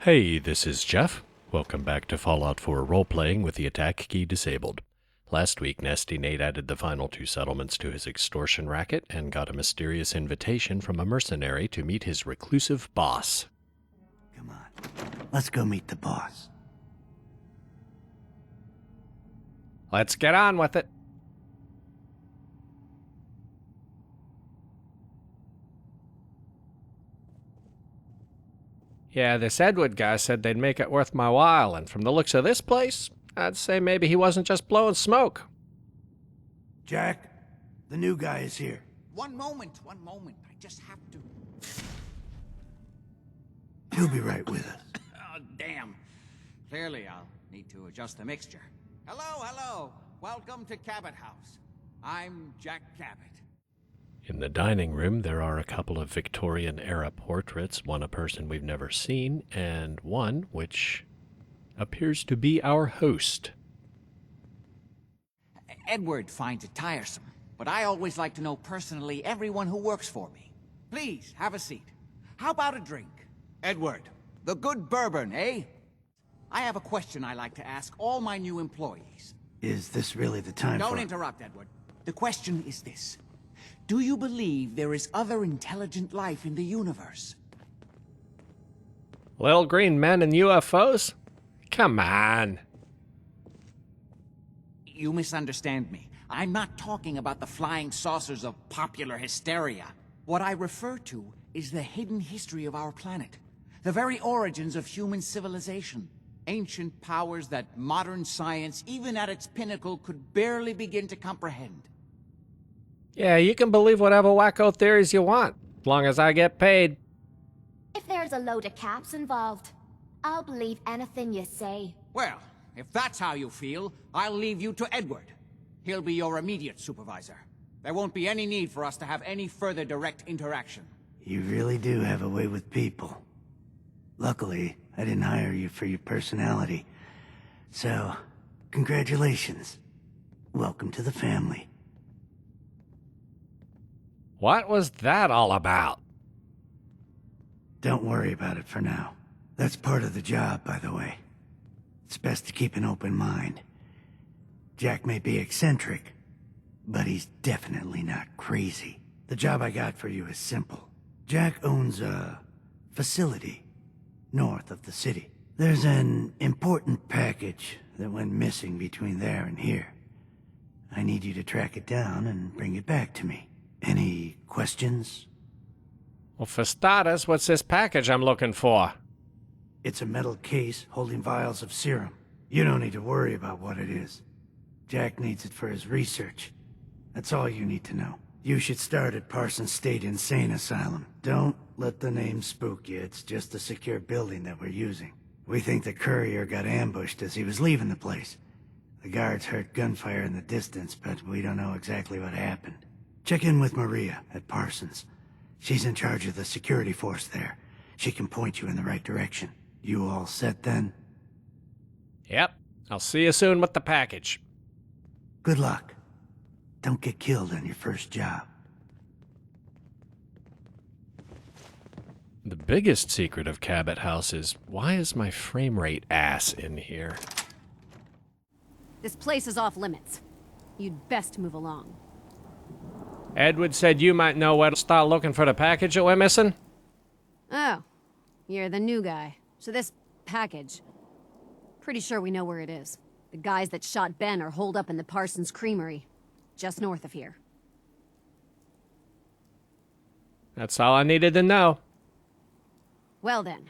Hey, this is Jeff. Welcome back to Fallout 4 roleplaying with the attack key disabled. Last week, Nasty Nate added the final 2 settlements to his extortion racket and got a mysterious invitation from a mercenary to meet his reclusive boss. Come on, let's go meet the boss. Let's get on with it. Yeah, this Edward guy said they'd make it worth my while, and from the looks of this place, I'd say maybe he wasn't just blowing smoke. Jack, the new guy is here. One moment. I just have to... He'll be right with us. Oh, damn. Clearly, I'll need to adjust the mixture. Hello. Welcome to Cabot House. I'm Jack Cabot. In the dining room, there are a couple of Victorian-era portraits, one a person we've never seen, and one which appears to be our host. Edward finds it tiresome, but I always like to know personally everyone who works for me. Please, have a seat. How about a drink? Edward, the good bourbon, eh? I have a question I like to ask all my new employees. Is this really the time Don't interrupt, Edward. The question is this. Do you believe there is other intelligent life in the universe? Little green men and UFOs? Come on. You misunderstand me. I'm not talking about the flying saucers of popular hysteria. What I refer to is the hidden history of our planet. The very origins of human civilization. Ancient powers that modern science, even at its pinnacle, could barely begin to comprehend. Yeah, you can believe whatever wacko theories you want, as long as I get paid. If there's a load of caps involved, I'll believe anything you say. Well, if that's how you feel, I'll leave you to Edward. He'll be your immediate supervisor. There won't be any need for us to have any further direct interaction. You really do have a way with people. Luckily, I didn't hire you for your personality. So, congratulations. Welcome to the family. What was that all about? Don't worry about it for now. That's part of the job, by the way. It's best to keep an open mind. Jack may be eccentric, but he's definitely not crazy. The job I got for you is simple. Jack owns a facility north of the city. There's an important package that went missing between there and here. I need you to track it down and bring it back to me. Any questions? Well, for starters, what's this package I'm looking for? It's a metal case holding vials of serum. You don't need to worry about what it is. Jack needs it for his research. That's all you need to know. You should start at Parsons State Insane Asylum. Don't let the name spook you. It's just a secure building that we're using. We think the courier got ambushed as he was leaving the place. The guards heard gunfire in the distance, but we don't know exactly what happened. Check in with Maria at Parsons. She's in charge of the security force there. She can point you in the right direction. You all set then? Yep. I'll see you soon with the package. Good luck. Don't get killed on your first job. The biggest secret of Cabot House is, why is my frame rate ass in here? This place is off limits. You'd best move along. Edward said you might know where to start looking for the package that we're missing. Oh, you're the new guy. So this package... Pretty sure we know where it is. The guys that shot Ben are holed up in the Parsons Creamery, just north of here. That's all I needed to know. Well then,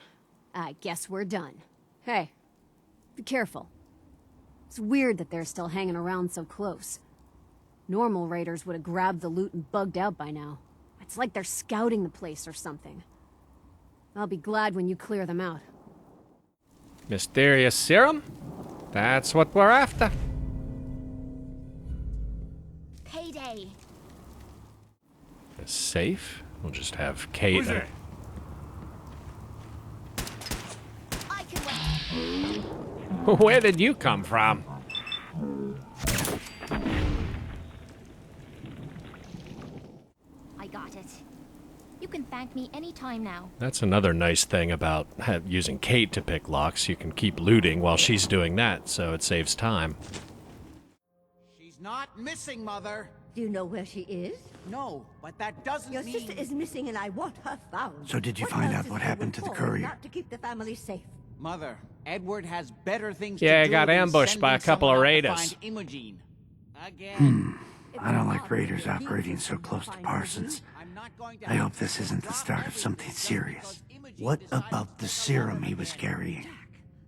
I guess we're done. Hey, be careful. It's weird that they're still hanging around so close. Normal raiders would have grabbed the loot and bugged out by now. It's like they're scouting the place or something. I'll be glad when you clear them out. Mysterious serum? That's what we're after. Payday. A safe? We'll just have Kate... Who's there? I can wait. Where did you come from? I got it. You can thank me any time now. That's another nice thing about using Kate to pick locks. You can keep looting while she's doing that, so it saves time. She's not missing, Mother. Do you know where she is? No, but that doesn't Your mean... sister is missing and I want her found. So did you find out what happened to the courier? Not to keep the family safe. Mother, Edward has better things Yeah, to I do got than ambushed by a sending couple of someone out to raiders. find Imogene. Again. I don't like raiders operating so close to Parsons. I'm not going to I hope this isn't the start of something serious. What about the serum he was carrying?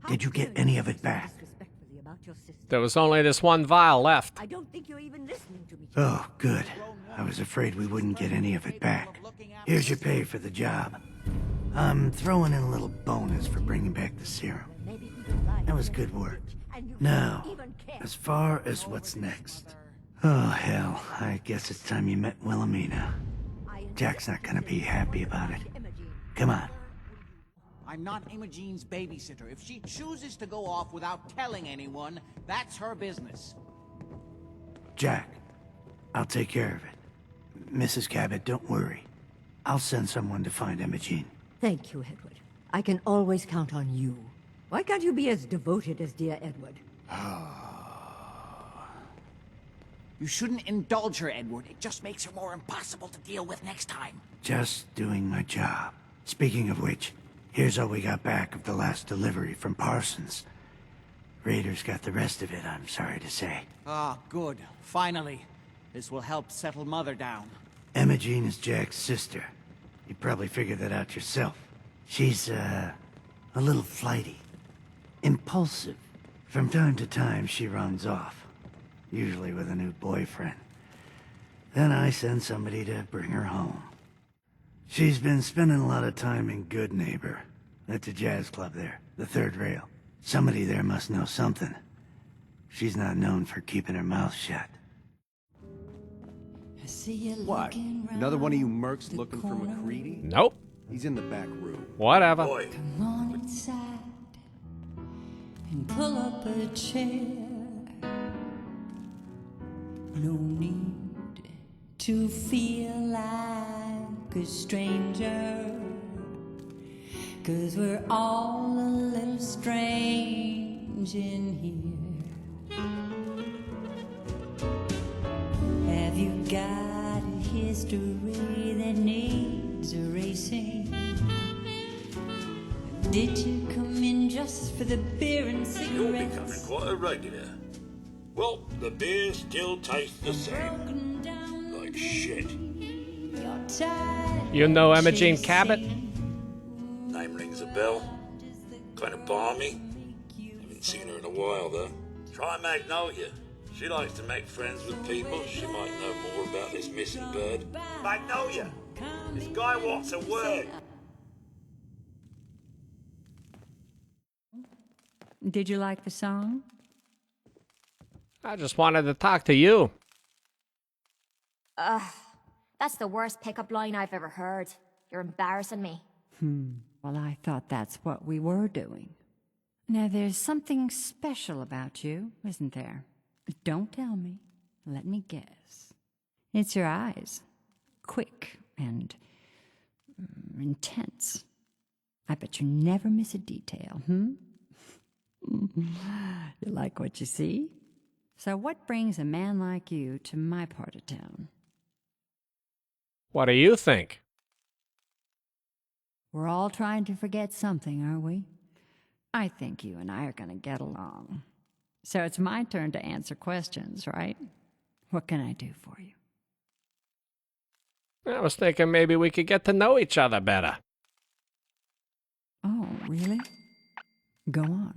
Did you get any of it back? Disrespectfully about your sister. There was only this one vial left. I don't think you're even listening to me. Oh, good. I was afraid we wouldn't get any of it back. Here's your pay for the job. I'm throwing in a little bonus for bringing back the serum. Maybe even lie That was to good your work. sister, and you Now, don't even care. as far as what's next. Oh, hell. I guess it's time you met Wilhelmina. Jack's not gonna be happy about it. Come on. I'm not Imogene's babysitter. If she chooses to go off without telling anyone, that's her business. Jack, I'll take care of it. Mrs. Cabot, don't worry. I'll send someone to find Imogene. Thank you, Edward. I can always count on you. Why can't you be as devoted as dear Edward? You shouldn't indulge her, Edward. It just makes her more impossible to deal with next time. Just doing my job. Speaking of which, here's all we got back of the last delivery from Parsons. Raiders got the rest of it, I'm sorry to say. Ah, good. Finally. This will help settle Mother down. Imogene is Jack's sister. You probably figured that out yourself. She's, a little flighty. Impulsive. From time to time, she runs off. Usually with a new boyfriend. Then I send somebody to bring her home. She's been spending a lot of time in Good Neighbor. That's a jazz club there, the third rail. Somebody there must know something. She's not known for keeping her mouth shut. What? Another one of you mercs looking for McCready? Nope. He's in the back room. Whatever. Come on inside and pull up a chair. No need to feel like a stranger, 'cause we're all a little strange in here. Have you got a history that needs erasing? Did you come in just for the beer and You're becoming cigarettes? quite a regular. Well, the beer still tastes the same. Broken down Like shit. you're tired You know of Imogene chasing. Cabot? Name rings a bell. Kind of balmy. Haven't seen her in a while, though. Try Magnolia. She likes to make friends with people. She might know more about this missing bird. Magnolia! This guy wants a word. Did you like the song? I just wanted to talk to you. That's the worst pickup line I've ever heard. You're embarrassing me. Well, I thought that's what we were doing. Now, there's something special about you, isn't there? Don't tell me. Let me guess. It's your eyes. Quick and intense. I bet you never miss a detail, You like what you see? So what brings a man like you to my part of town? What do you think? We're all trying to forget something, aren't we? I think you and I are going to get along. So it's my turn to answer questions, right? What can I do for you? I was thinking maybe we could get to know each other better. Oh, really? Go on.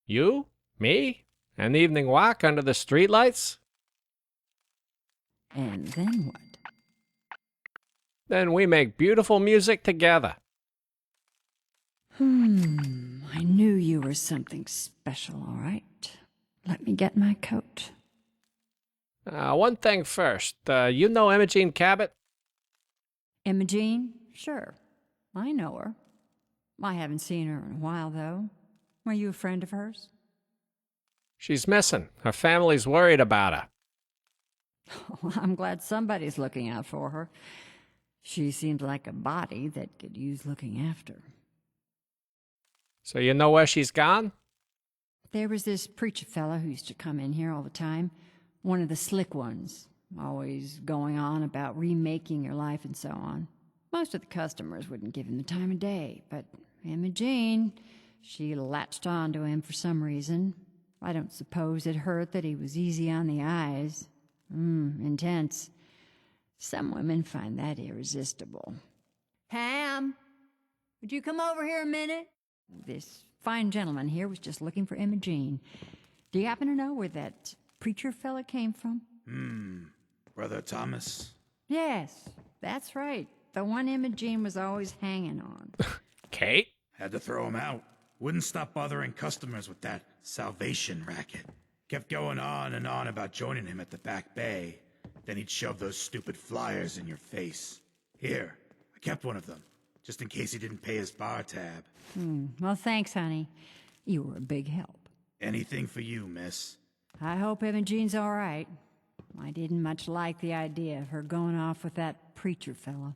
You? Me? An evening walk under the streetlights? And then what? Then we make beautiful music together. I knew you were something special, all right. Let me get my coat. One thing first. You know Imogene Cabot? Imogene? Sure. I know her. I haven't seen her in a while, though. Are you a friend of hers? She's missing. Her family's worried about her. Well, I'm glad somebody's looking out for her. She seemed like a body that could use looking after. So you know where she's gone? There was this preacher fella who used to come in here all the time. One of the slick ones. Always going on about remaking your life and so on. Most of the customers wouldn't give him the time of day, but Imogene, she latched on to him for some reason. I don't suppose it hurt that he was easy on the eyes. Intense. Some women find that irresistible. Pam, would you come over here a minute? This fine gentleman here was just looking for Imogene. Do you happen to know where that preacher fella came from? Brother Thomas? Yes, that's right. The one Imogene was always hanging on. Kate? Had to throw him out. Wouldn't stop bothering customers with that salvation racket. Kept going on and on about joining him at the back bay. Then he'd shove those stupid flyers in your face. Here, I kept one of them, just in case he didn't pay his bar tab. Well, thanks, honey. You were a big help. Anything for you, miss. I hope Imogene's all right. I didn't much like the idea of her going off with that preacher fella.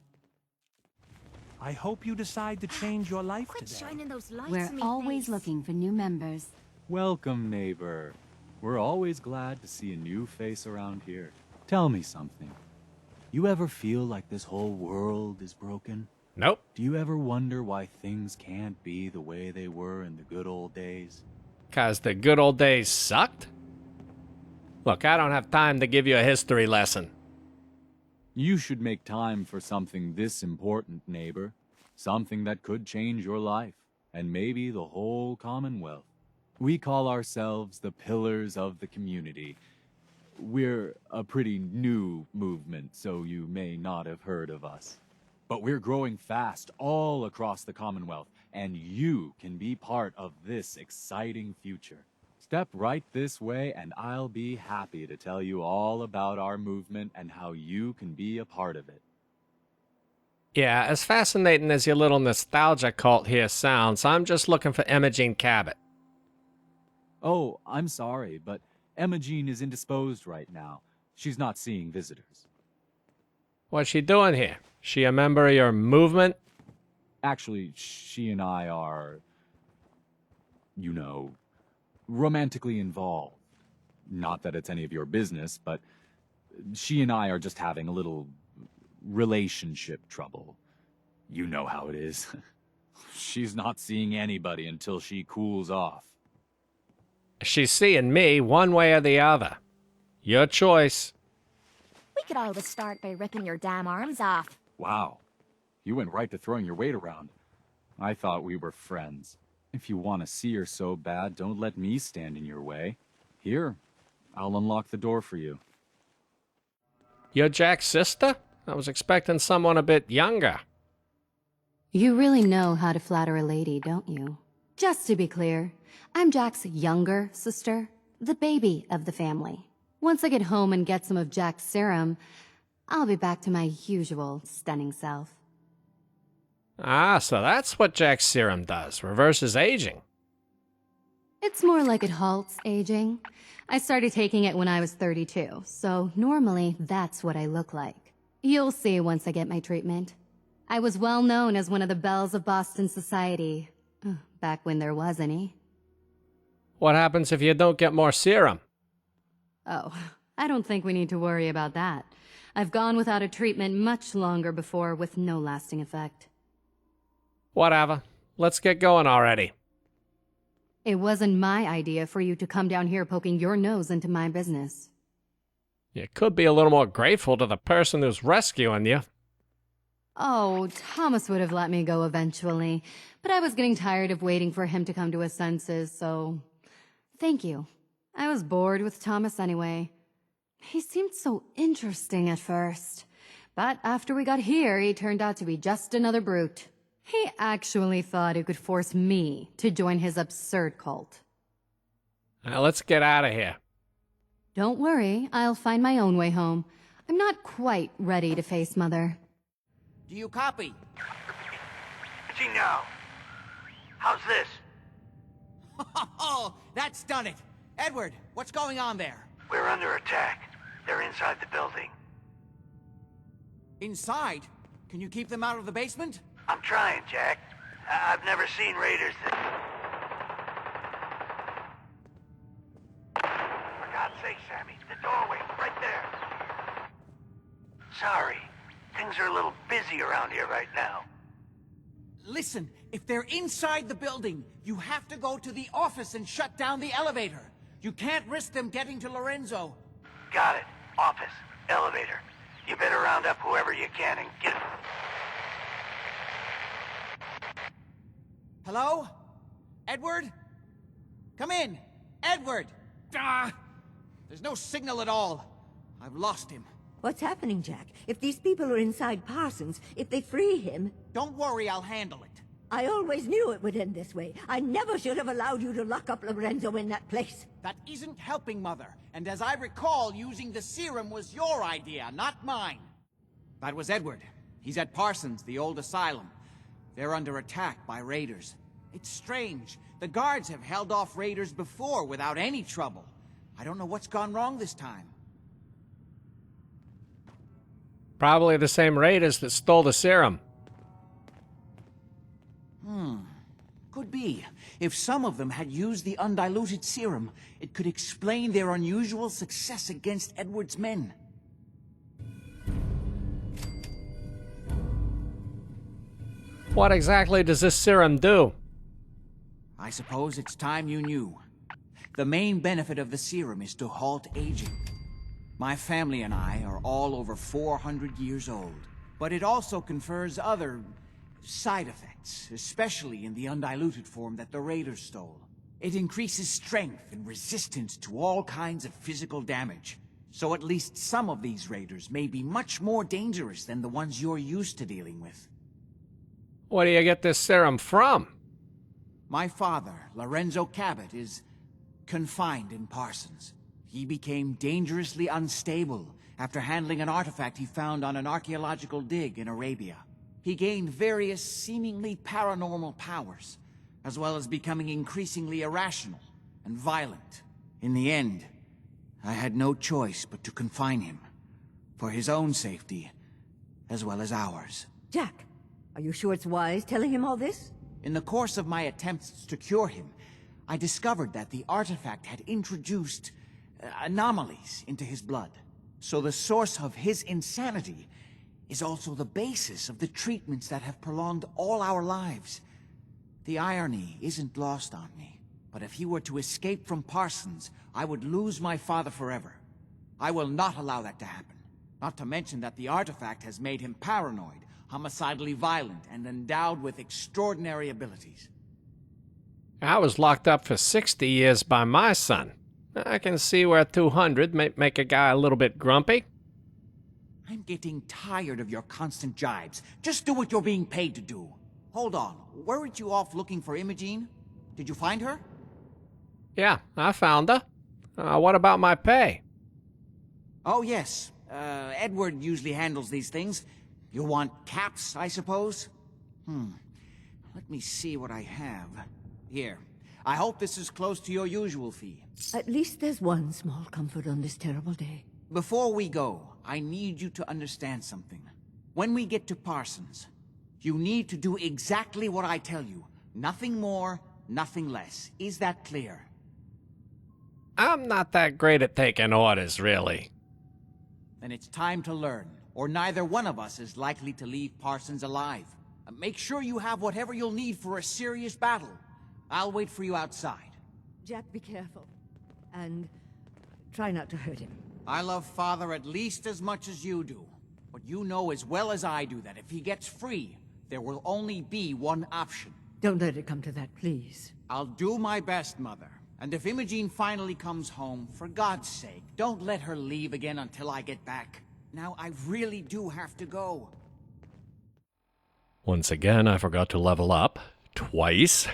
I hope you decide to change your life Quit today. shining those lights We're in me always face. looking for new members. Welcome, neighbor. We're always glad to see a new face around here. Tell me something. You ever feel like this whole world is broken? Nope. Do you ever wonder why things can't be the way they were in the good old days? 'Cause the good old days sucked? Look, I don't have time to give you a history lesson. You should make time for something this important, neighbor. Something that could change your life, and maybe the whole Commonwealth. We call ourselves the Pillars of the Community. We're a pretty new movement, so you may not have heard of us. But we're growing fast all across the Commonwealth, and you can be part of this exciting future. Step right this way, and I'll be happy to tell you all about our movement and how you can be a part of it. Yeah, as fascinating as your little nostalgia cult here sounds, I'm just looking for Imogene Cabot. Oh, I'm sorry, but Imogene is indisposed right now. She's not seeing visitors. What's she doing here? She a member of your movement? Actually, she and I are, romantically involved. Not that it's any of your business, but she and I are just having a little relationship trouble. You know how it is. She's not seeing anybody until she cools off. She's seeing me one way or the other. Your choice. We could always start by ripping your damn arms off. Wow. You went right to throwing your weight around. I thought we were friends. If you want to see her so bad, don't let me stand in your way. Here, I'll unlock the door for you. You're Jack's sister? I was expecting someone a bit younger. You really know how to flatter a lady, don't you? Just to be clear, I'm Jack's younger sister, the baby of the family. Once I get home and get some of Jack's serum, I'll be back to my usual stunning self. Ah, so that's what Jack's serum does. Reverses aging. It's more like it halts aging. I started taking it when I was 32, so normally that's what I look like. You'll see once I get my treatment. I was well known as one of the belles of Boston society, back when there was any. What happens if you don't get more serum? Oh, I don't think we need to worry about that. I've gone without a treatment much longer before with no lasting effect. Whatever. Let's get going already. It wasn't my idea for you to come down here poking your nose into my business. You could be a little more grateful to the person who's rescuing you. Oh, Thomas would have let me go eventually, but I was getting tired of waiting for him to come to his senses, so... Thank you. I was bored with Thomas anyway. He seemed so interesting at first, but after we got here, he turned out to be just another brute. He actually thought he could force me to join his absurd cult. Now let's get out of here. Don't worry, I'll find my own way home. I'm not quite ready to face Mother. Do you copy? See now. How's this? Oh, that's done it. Edward, what's going on there? We're under attack. They're inside the building. Inside? Can you keep them out of the basement? I'm trying, Jack. I've never seen raiders that... For God's sake, Sammy, the doorway, right there. Sorry, things are a little busy around here right now. Listen, if they're inside the building, you have to go to the office and shut down the elevator. You can't risk them getting to Lorenzo. Got it. Office, elevator. You better round up whoever you can and get... Hello? Edward? Come in! Edward! Ah! There's no signal at all. I've lost him. What's happening, Jack? If these people are inside Parsons, if they free him... Don't worry, I'll handle it. I always knew it would end this way. I never should have allowed you to lock up Lorenzo in that place. That isn't helping, Mother. And as I recall, using the serum was your idea, not mine. That was Edward. He's at Parsons, the old asylum. They're under attack by raiders. It's strange. The guards have held off raiders before without any trouble. I don't know what's gone wrong this time. Probably the same raiders that stole the serum. Could be. If some of them had used the undiluted serum, it could explain their unusual success against Edward's men. What exactly does this serum do? I suppose it's time you knew. The main benefit of the serum is to halt aging. My family and I are all over 400 years old. But it also confers other side effects, especially in the undiluted form that the raiders stole. It increases strength and resistance to all kinds of physical damage. So at least some of these raiders may be much more dangerous than the ones you're used to dealing with. Where do you get this serum from? My father, Lorenzo Cabot, is confined in Parsons. He became dangerously unstable after handling an artifact he found on an archaeological dig in Arabia. He gained various seemingly paranormal powers, as well as becoming increasingly irrational and violent. In the end, I had no choice but to confine him, for his own safety, as well as ours. Jack, are you sure it's wise telling him all this? In the course of my attempts to cure him, I discovered that the artifact had introduced anomalies into his blood. So the source of his insanity is also the basis of the treatments that have prolonged all our lives. The irony isn't lost on me, but if he were to escape from Parsons, I would lose my father forever. I will not allow that to happen. Not to mention that the artifact has made him paranoid, homicidally violent, and endowed with extraordinary abilities. I was locked up for 60 years by my son. I can see where 200 may make a guy a little bit grumpy. I'm getting tired of your constant jibes. Just do what you're being paid to do. Hold on, weren't you off looking for Imogene? Did you find her? Yeah, I found her. What about my pay? Oh, yes. Edward usually handles these things. You want caps, I suppose? Let me see what I have. Here. I hope this is close to your usual fee. At least there's one small comfort on this terrible day. Before we go, I need you to understand something. When we get to Parsons, you need to do exactly what I tell you. Nothing more, nothing less. Is that clear? I'm not that great at taking orders, really. Then it's time to learn, or neither one of us is likely to leave Parsons alive. Make sure you have whatever you'll need for a serious battle. I'll wait for you outside. Jack, be careful. And try not to hurt him. I love Father at least as much as you do. But you know as well as I do that if he gets free, there will only be one option. Don't let it come to that, please. I'll do my best, Mother. And if Imogene finally comes home, for God's sake, don't let her leave again until I get back. Now, I really do have to go. Once again, I forgot to level up. Twice.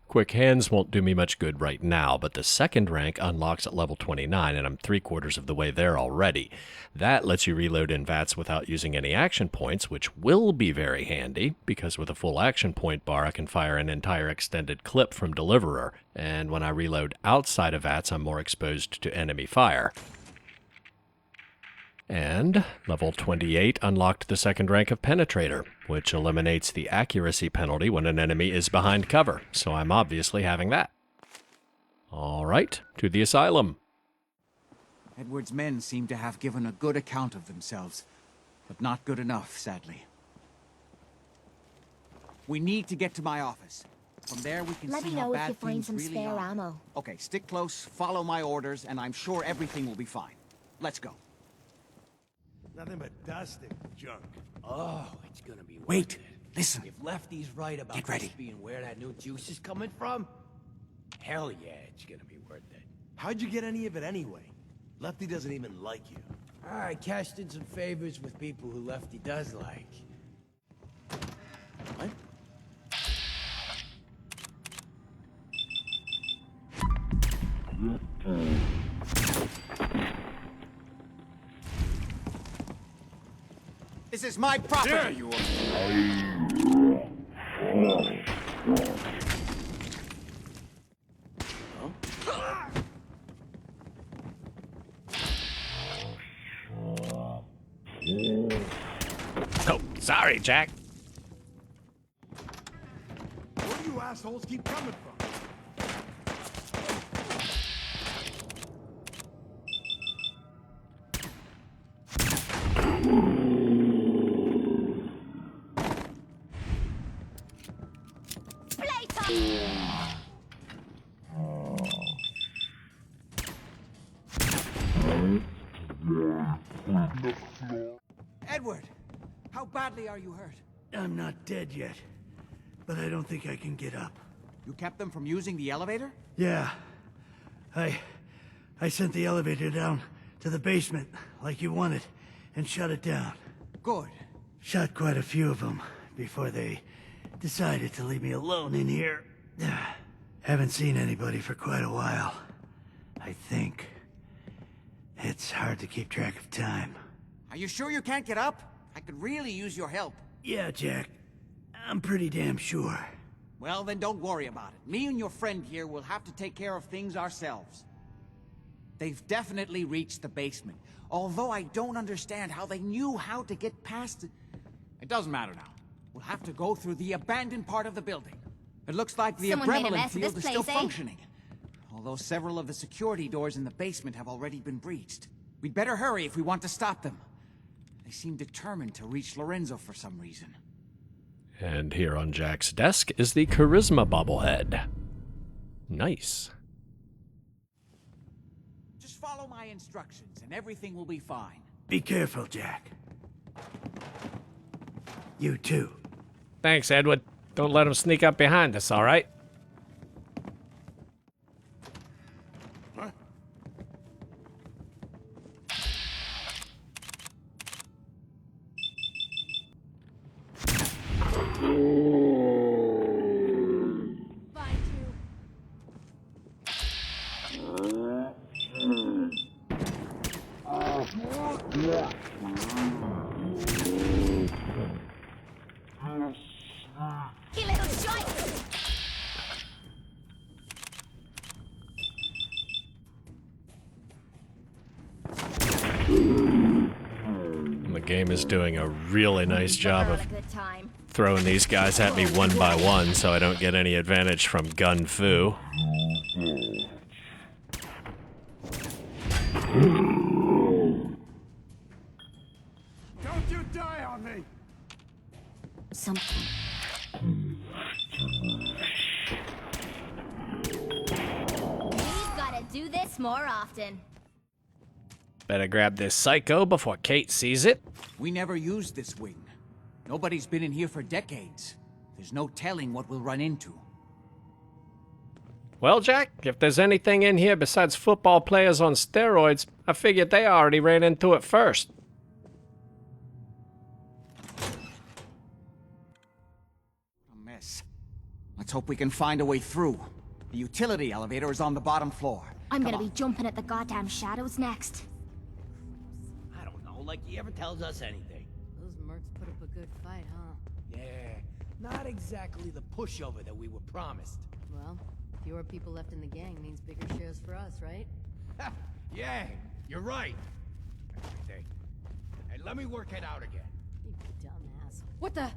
Quick hands won't do me much good right now, but the second rank unlocks at level 29, and I'm 3/4 of the way there already. That lets you reload in VATS without using any action points, which will be very handy, because with a full action point bar I can fire an entire extended clip from Deliverer, and when I reload outside of VATS I'm more exposed to enemy fire. And level 28 unlocked the second rank of Penetrator, which eliminates the accuracy penalty when an enemy is behind cover, so I'm obviously having that. All right, to the asylum. Edward's men seem to have given a good account of themselves, but not good enough, sadly. We need to get to my office. From there, we can Let see me how know if bad you find things some really spare are. ammo. Okay, stick close, follow my orders, and I'm sure everything will be fine. Let's go. Nothing but dust and junk. Oh, it's gonna be worth Wait, it. listen. If Lefty's right about Get ready. this being where that new juice is coming from, hell yeah, it's gonna be worth it. How'd you get any of it anyway? Lefty doesn't even like you. I cashed in some favors with people who Lefty does like. What? This is my property! There you are! Oh, sorry, Jack. Where do you assholes keep coming from? Edward! How badly are you hurt? I'm not dead yet, but I don't think I can get up. You kept them from using the elevator? Yeah. I sent the elevator down to the basement, like you wanted, and shut it down. Good. Shot quite a few of them before they decided to leave me alone in here. Haven't seen anybody for quite a while, I think. It's hard to keep track of time. Are you sure you can't get up? I could really use your help. Yeah, Jack. I'm pretty damn sure. Well, then don't worry about it. Me and your friend here will have to take care of things ourselves. They've definitely reached the basement, although I don't understand how they knew how to get past it. It doesn't matter now. We'll have to go through the abandoned part of the building. It looks like the Someone made a adrenaline mess of field this is still place, eh? functioning. Although several of the security doors in the basement have already been breached. We'd better hurry if we want to stop them. They seem determined to reach Lorenzo for some reason. And here on Jack's desk is the Charisma bobblehead. Nice. Just follow my instructions and everything will be fine. Be careful, Jack. You too. Thanks, Edward. Don't let him sneak up behind us, all right? You little shite! The game is doing a really nice job Never of had a good time. throwing these guys at me one by one so I don't get any advantage from gun fu. Don't you die on me! Something. We've gotta do this more often. Better grab this psycho before Kate sees it. We never used this wing. Nobody's been in here for decades. There's no telling what we'll run into. Well, Jack, if there's anything in here besides football players on steroids, I figured they already ran into it first. A mess. Let's hope we can find a way through. The utility elevator is on the bottom floor. I'm Come gonna on. be jumping at the goddamn shadows next. I don't know, like he ever tells us anything. Those mercs put up a good fight, huh? Yeah, not exactly the pushover that we were promised. Well, fewer people left in the gang means bigger shares for us, right? Yeah, you're right. Hey, let me work it out again. You dumbass. What the?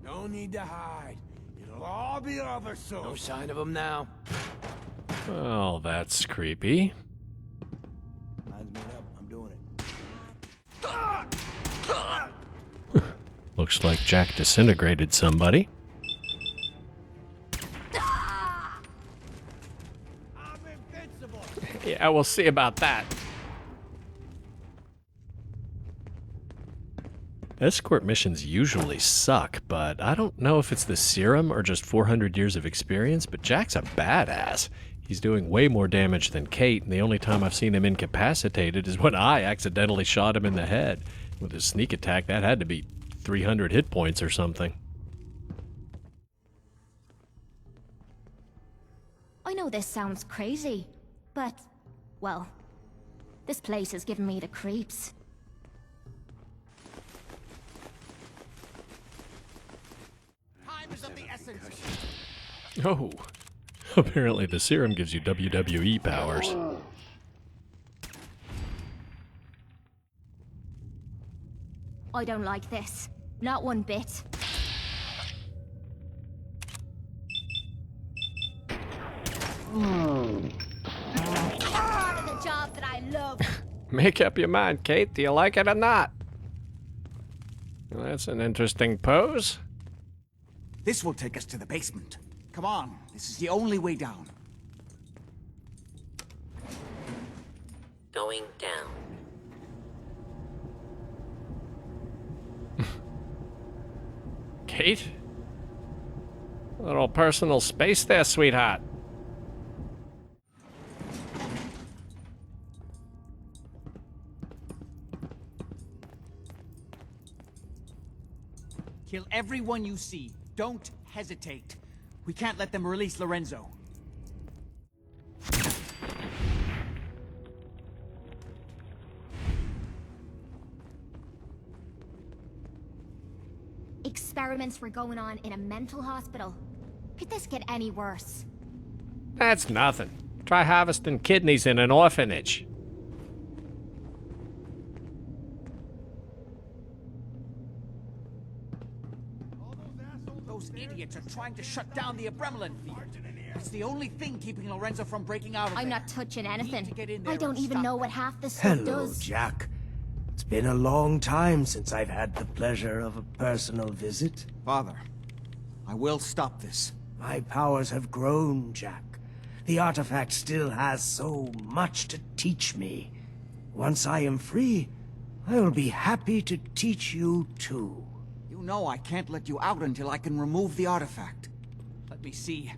No need to hide. It'll all be over soon. No sign of him now. Well, that's creepy. Mine's made up. I'm doing it. Looks like Jack disintegrated somebody. I'm invincible. Yeah, we'll see about that. Escort missions usually suck, but I don't know if it's the serum or just 400 years of experience, but Jack's a badass. He's doing way more damage than Kate, and the only time I've seen him incapacitated is when I accidentally shot him in the head. With his sneak attack, that had to be 300 hit points or something. I know this sounds crazy, but, well, this place has given me the creeps. Time is of the essence. Oh, apparently the serum gives you WWE powers. I don't like this. Not one bit. Part of the job that I love. Make up your mind, Kate. Do you like it or not? Well, that's an interesting pose. This will take us to the basement. Come on, this is the only way down. Going down. Kate? A little personal space there, sweetheart. Kill everyone you see. Don't hesitate. We can't let them release Lorenzo. Experiments were going on in a mental hospital. Could this get any worse? That's nothing. Try harvesting kidneys in an orphanage. Those idiots are trying to shut down the Abremlin field. It's the only thing keeping Lorenzo from breaking out of there. I'm not touching anything. I there don't and even stop know them. what half this stuff Hello, does. Jack. It's been a long time since I've had the pleasure of a personal visit. Father, I will stop this. My powers have grown, Jack. The artifact still has so much to teach me. Once I am free, I will be happy to teach you too. You know I can't let you out until I can remove the artifact. Let me see.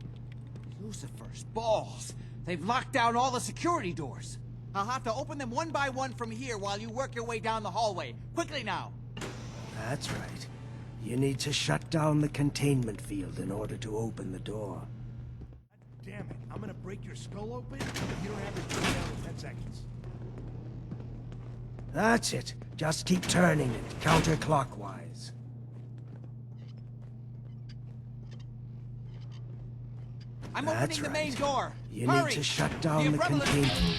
Lucifer's balls. They've locked down all the security doors. I'll have to open them one by one from here while you work your way down the hallway. Quickly now. That's right. You need to shut down the containment field in order to open the door. Damn it, I'm gonna break your skull open if you don't have your turn down in 10 seconds. That's it. Just keep turning it counterclockwise. I'm That's opening the main right. door. You Hurry. need to shut down the Abremlin- containment.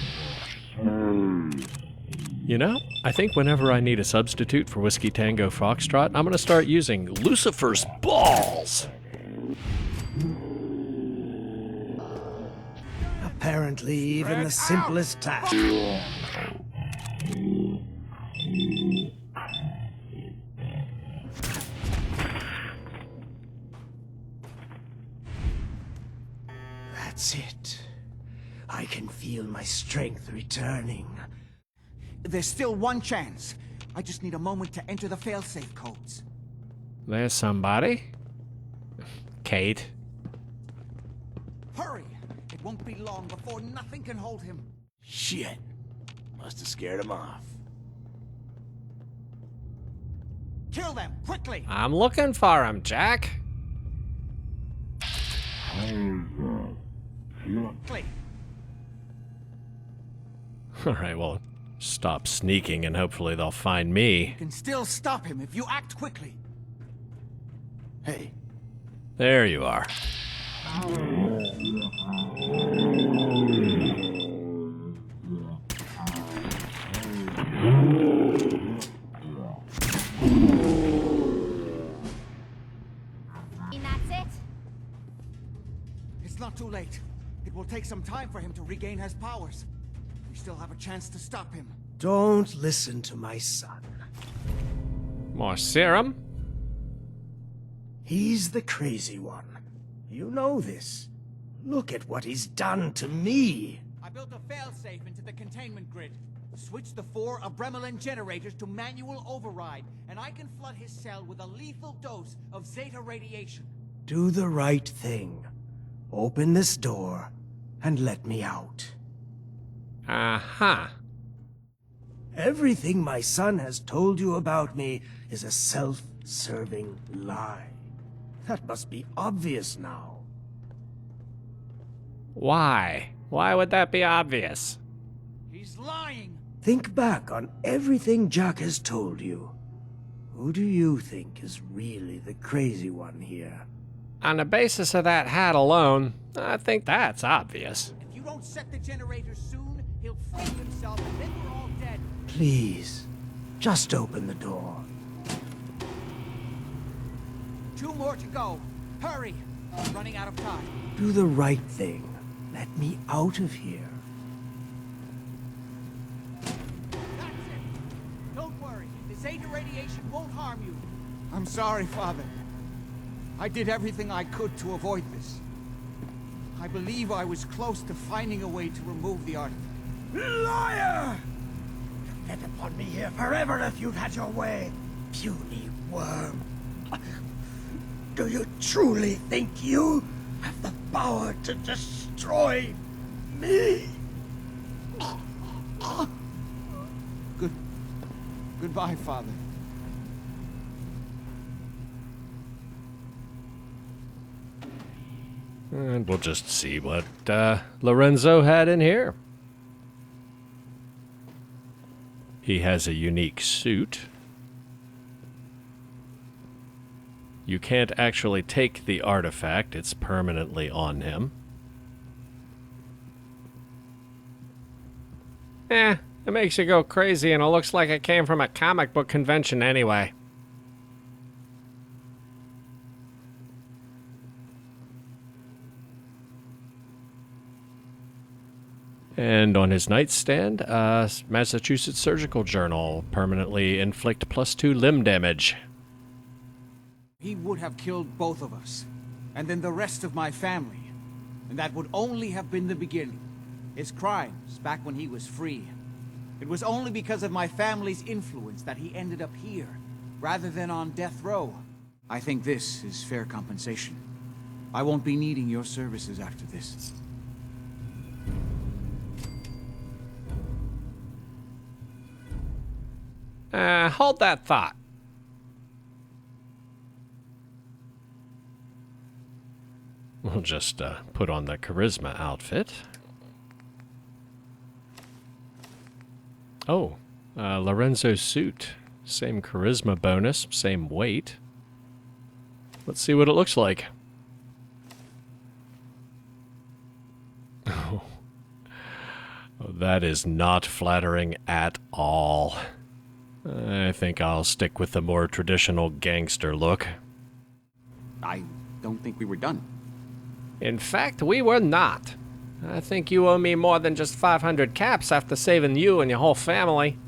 You know, I think whenever I need a substitute for Whiskey Tango Foxtrot, I'm going to start using Lucifer's balls. Apparently, even the simplest task. That's it. I can feel my strength returning. There's still one chance. I just need a moment to enter the failsafe codes. There's somebody. Kate. Hurry! It won't be long before nothing can hold him. Shit. Must have scared him off. Kill them, quickly! I'm looking for him, Jack. Quickly! Alright, well, stop sneaking and hopefully they'll find me. You can still stop him if you act quickly. Hey. There you are. And that's it? It's not too late. It will take some time for him to regain his powers. We still have a chance to stop him. Don't listen to my son. More serum? He's the crazy one. You know this. Look at what he's done to me. I built a failsafe into the containment grid. Switch the 4 Abremelin generators to manual override, and I can flood his cell with a lethal dose of Zeta radiation. Do the right thing. Open this door and let me out. Uh-huh. Everything my son has told you about me is a self-serving lie. That must be obvious now. Why? Why would that be obvious? He's lying! Think back on everything Jack has told you. Who do you think is really the crazy one here? On the basis of that hat alone, I think that's obvious. If you don't set the generators soon, he'll free himself and then we're all dead. Please, just open the door. 2 more to go. Hurry! I'm running out of time. Do the right thing. Let me out of here. That's it! Don't worry. The Zeta radiation won't harm you. I'm sorry, Father. I did everything I could to avoid this. I believe I was close to finding a way to remove the artifact. Liar! You'd get upon me here forever if you'd had your way, puny worm. Do you truly think you have the power to destroy me? Goodbye, Father. And we'll just see what Lorenzo had in here. He has a unique suit. You can't actually take the artifact, it's permanently on him. It makes you go crazy and it looks like it came from a comic book convention anyway. And on his nightstand, Massachusetts Surgical Journal, permanently inflict +2 limb damage. He would have killed both of us, and then the rest of my family. And that would only have been the beginning. His crimes, back when he was free. It was only because of my family's influence that he ended up here, rather than on death row. I think this is fair compensation. I won't be needing your services after this. Hold that thought. We'll just put on the charisma outfit. Oh, Lorenzo's suit. Same charisma bonus, same weight. Let's see what it looks like. Oh, that is not flattering at all. I think I'll stick with the more traditional gangster look. I don't think we were done. In fact, we were not. I think you owe me more than just 500 caps after saving you and your whole family.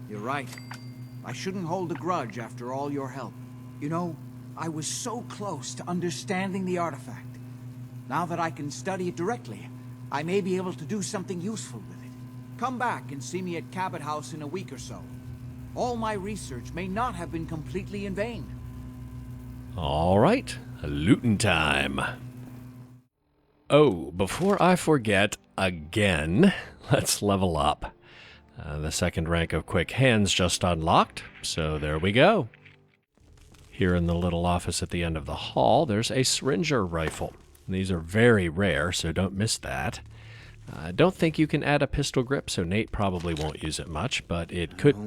You're right. I shouldn't hold a grudge after all your help. You know, I was so close to understanding the artifact. Now that I can study it directly, I may be able to do something useful with it. Come back and see me at Cabot House in a week or so. All my research may not have been completely in vain. All right, lootin' time. Oh, before I forget again, let's level up. The second rank of Quick Hands just unlocked, so there we go. Here in the little office at the end of the hall, there's a Syringer rifle. These are very rare, so don't miss that. I don't think you can add a pistol grip, so Nate probably won't use it much, but it could...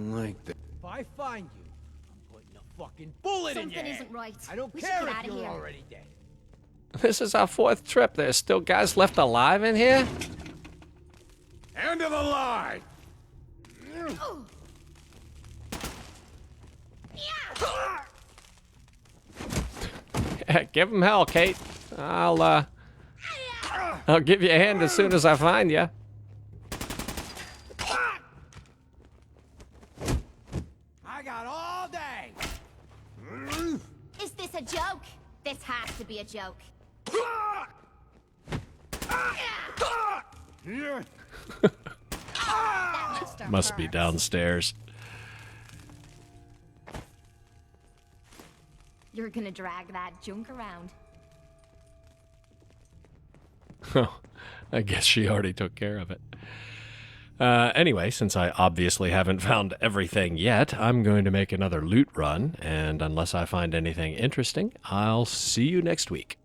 If I find you, I'm putting a fucking bullet in Something your head. isn't right. I don't We should care get if outta you're here. already dead. This is our 4th trip. There's still guys left alive in here? End of the line! Give him hell, Kate. I'll give you a hand as soon as I find you. I got all day. Is this a joke? This has to be a joke. Must be downstairs. You're gonna drag that junk around. Oh, I guess she already took care of it. Anyway, since I obviously haven't found everything yet, I'm going to make another loot run, and unless I find anything interesting, I'll see you next week.